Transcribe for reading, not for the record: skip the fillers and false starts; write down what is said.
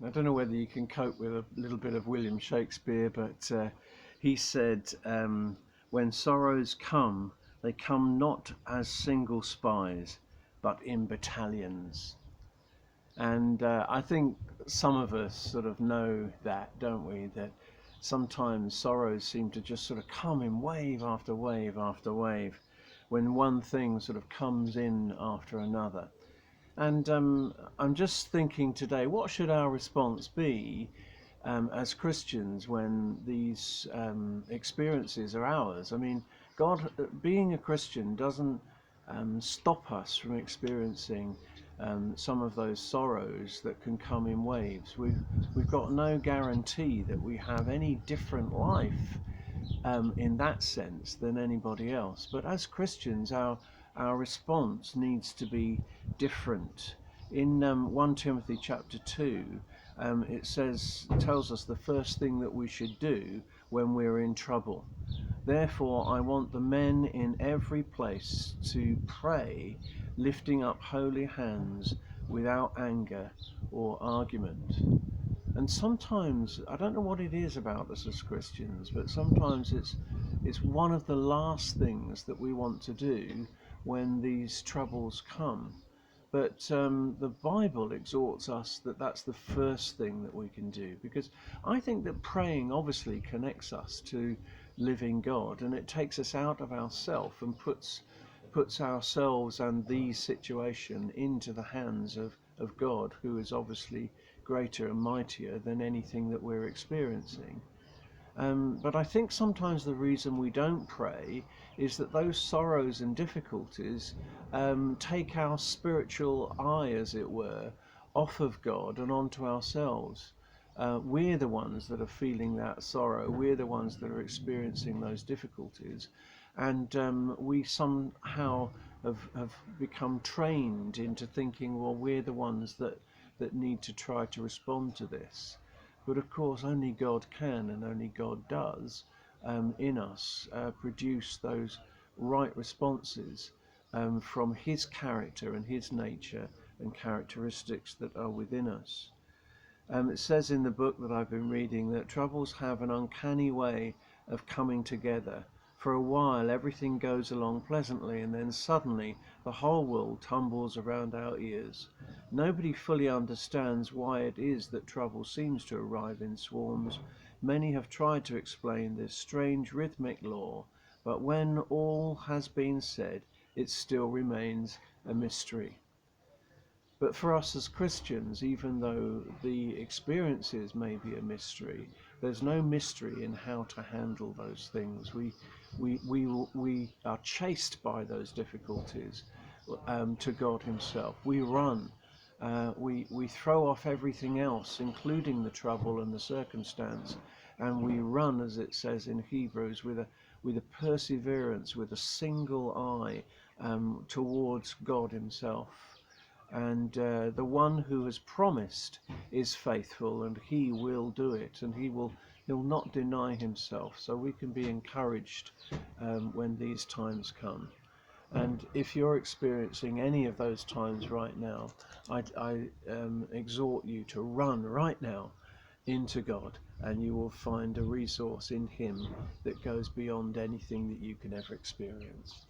I don't know whether you can cope with a little bit of William Shakespeare, but he said, when sorrows come, they come not as single spies, but in battalions. And I think some of us sort of know that, don't we? That sometimes sorrows seem to just sort of come in wave after wave after wave, when one thing sort of comes in after another. And I'm just thinking today, what should our response be as Christians when these experiences are ours? I mean, God, being a Christian doesn't stop us from experiencing some of those sorrows that can come in waves. We've got no guarantee that we have any different life in that sense than anybody else. But as Christians, our response needs to be different. In 1 Timothy chapter 2, tells us the first thing that we should do when we're in trouble. Therefore, I want the men in every place to pray, lifting up holy hands without anger or argument. And sometimes, I don't know what it is about us as Christians, but sometimes it's one of the last things that we want to do when these troubles come. But the Bible exhorts us that that's the first thing that we can do, because I think that praying obviously connects us to living God, and it takes us out of ourself and puts ourselves and the situation into the hands of God, who is obviously greater and mightier than anything that we're experiencing. But I think sometimes the reason we don't pray is that those sorrows and difficulties take our spiritual eye, as it were, off of God and onto ourselves. We're the ones that are feeling that sorrow. We're the ones that are experiencing those difficulties. And we somehow have become trained into thinking, well, we're the ones that need to try to respond to this. But of course, only God can and only God does in us produce those right responses from His character and His nature and characteristics that are within us. It says in the book that I've been reading that troubles have an uncanny way of coming together. For a while everything goes along pleasantly, and then suddenly the whole world tumbles around our ears. Nobody fully understands why it is that trouble seems to arrive in swarms. Many have tried to explain this strange rhythmic law, but when all has been said, it still remains a mystery. But for us as Christians, even though the experiences may be a mystery, there's no mystery in how to handle those things. We are chased by those difficulties to God Himself. We run. We throw off everything else, including the trouble and the circumstance, and we run, as it says in Hebrews, with a perseverance, with a single eye towards God Himself. And the one who has promised is faithful, and He will do it, and He'll not deny Himself. So we can be encouraged when these times come. And if you're experiencing any of those times right now, I exhort you to run right now into God, and you will find a resource in Him that goes beyond anything that you can ever experience.